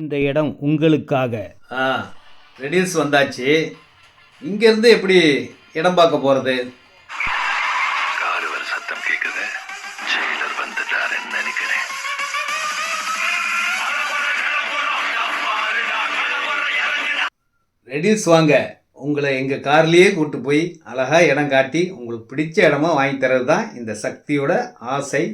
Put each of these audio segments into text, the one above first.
இந்த இடம் உங்களுக்காக. ஆ ரெடியூஸ் வந்தாச்சு. இங்கேருந்து எப்படி இடம் பார்க்க போகிறது? கார் வர சத்தம் கேட்குது. ஜெயிலர் வந்துட்டாருன்னு நினைக்கிறேன். ரெடியூஸ் வாங்க, உங்களை எங்கள் கார்லேயே கூப்பிட்டு போய் அழகாக இடம் காட்டி உங்களுக்கு பிடிச்ச இடமா வாங்கி தர்றது தான் இந்த சக்தியோட ஆசை.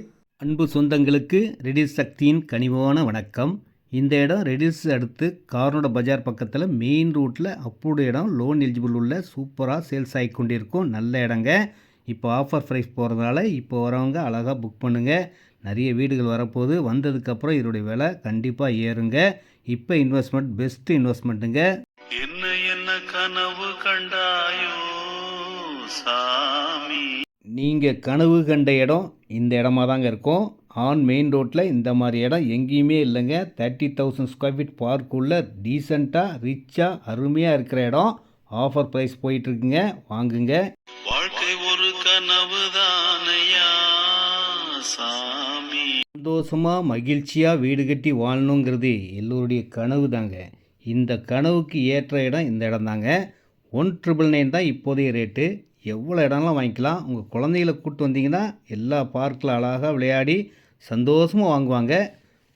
அன்பு சொந்தங்களுக்கு ரெடியூஸ் சக்தியின் கனிவான வணக்கம். இந்த இடம் ரெடியூஸ் அடுத்து கார்னோட பஜார் பக்கத்தில் மெயின் ரூட்டில் அப்ரூவ்டு இடம், லோன் எலிஜிபிள் உள்ள சூப்பராக சேல்ஸ் ஆகி கொண்டிருக்கும் நல்ல இடங்க. இப்போ ஆஃபர் ப்ரைஸ் போகிறதுனால இப்போ வரவங்க அழகாக புக் பண்ணுங்கள். நிறைய வீடுகள் வரப்போகுது. வந்ததுக்கப்புறம் இதோடைய விலை கண்டிப்பாக ஏறுங்க. இப்போ இன்வெஸ்ட்மெண்ட் பெஸ்ட்டு இன்வெஸ்ட்மெண்ட்டுங்க. என்ன என்ன கனவு கண்டாயோ சாமி. நீங்கள் கனவு கண்ட இடம் இந்த இடமா தாங்க இருக்கும். ஆன் மெயின் ரோட்டில் இந்த மாதிரி இடம் எங்கேயுமே இல்லைங்க. 30,000 ஸ்கொயர் ஃபீட் பார்க்குள்ள டீசெண்டாக ரிச்சாக அருமையாக இருக்கிற இடம். ஆஃபர் ப்ரைஸ் போயிட்டுருக்குங்க, வாங்குங்க. வாழ்க்கை ஒரு கனவு தானையா சாமி. சந்தோஷமாக மகிழ்ச்சியாக வீடு கட்டி வாழணுங்கிறது எல்லோருடைய கனவு தாங்க. இந்த கனவுக்கு ஏற்ற இடம் இந்த இடம் தாங்க. 1,999 தான் இப்போதைய ரேட்டு. எவ்வளோ இடம்லாம் வாங்கிக்கலாம். உங்கள் குழந்தைகளை கூப்பிட்டு வந்தீங்கன்னா எல்லா பார்க்கில் அழகாக விளையாடி சந்தோஷமாக வாங்குவாங்க.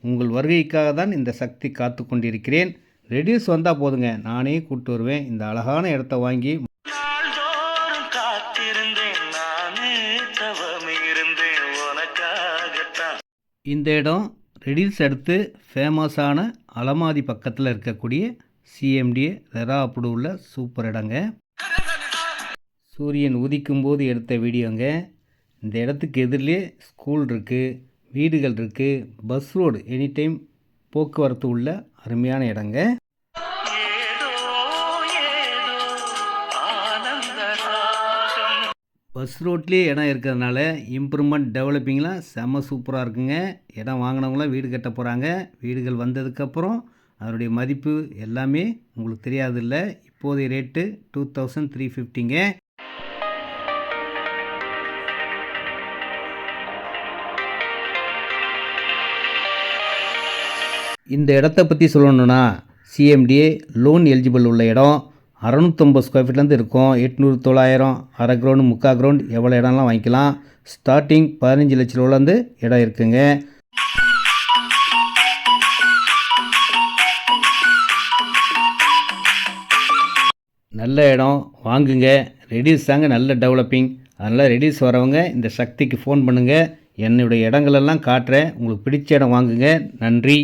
உங்கள் வருகைக்காக தான் இந்த சக்தி காத்து கொண்டிருக்கிறேன். ரெடியூஸ் வந்தால் போதுங்க, நானே கூப்பிட்டு வருவேன். இந்த அழகான இடத்த வாங்கி நாள்தோறும் காத்திருந்தேன், நானே தவம் இருந்தேன் உனக்காகத்தான். இந்த இடம் ரெடியூஸ் அடுத்து ஃபேமஸான அலமாதி பக்கத்தில் இருக்கக்கூடிய சிஎம்டிஏ ரெரா அப்ரூவ்டு உள்ள சூப்பர் இடங்க. சூரியன் உதிக்கும் போது எடுத்த வீடியோங்க. இந்த இடத்துக்கு எதிரிலே ஸ்கூல் இருக்குது, வீடுகள் இருக்குது, பஸ் ரோடு எனி டைம் போக்குவரத்து உள்ள அருமையான இடங்க. ஏதோ ஏதோ ஆனந்த ராகம். பஸ் ரோட்லேயே இடம் இருக்கிறதுனால இம்ப்ரூவ்மெண்ட் டெவலப்பிங்லாம் செம்ம சூப்பராக இருக்குங்க. இடம் வாங்கினவங்களாம் வீடு கட்ட போகிறாங்க. வீடுகள் வந்ததுக்கப்புறம் அதனுடைய மதிப்பு எல்லாமே உங்களுக்கு தெரியாதில்ல. இப்போதைய ரேட்டு 2,350ங்க. இந்த இடத்த பற்றி சொல்லணுன்னா சிஎம்டிஏ லோன் எலிஜிபிள் உள்ள இடம். 650 ஸ்கொயர் ஃபீட்லேருந்து இருக்கும். 800, 900, அரை கிரவுண்டு, முக்கால் கிரவுண்ட் எவ்வளோ இடம்லாம் வாங்கிக்கலாம். ஸ்டார்டிங் 15 லட்ச ரூபாலேருந்து இடம் இருக்குங்க. நல்ல இடம் வாங்குங்க. ரெடியூஸ் தாங்க நல்ல டெவலப்பிங். அதனால் ரெடியூஸ் வரவங்க இந்த சக்திக்கு ஃபோன் பண்ணுங்கள். என்னுடைய இடங்களெல்லாம் காட்டுறேன். உங்களுக்கு பிடிச்ச இடம் வாங்குங்க. நன்றி.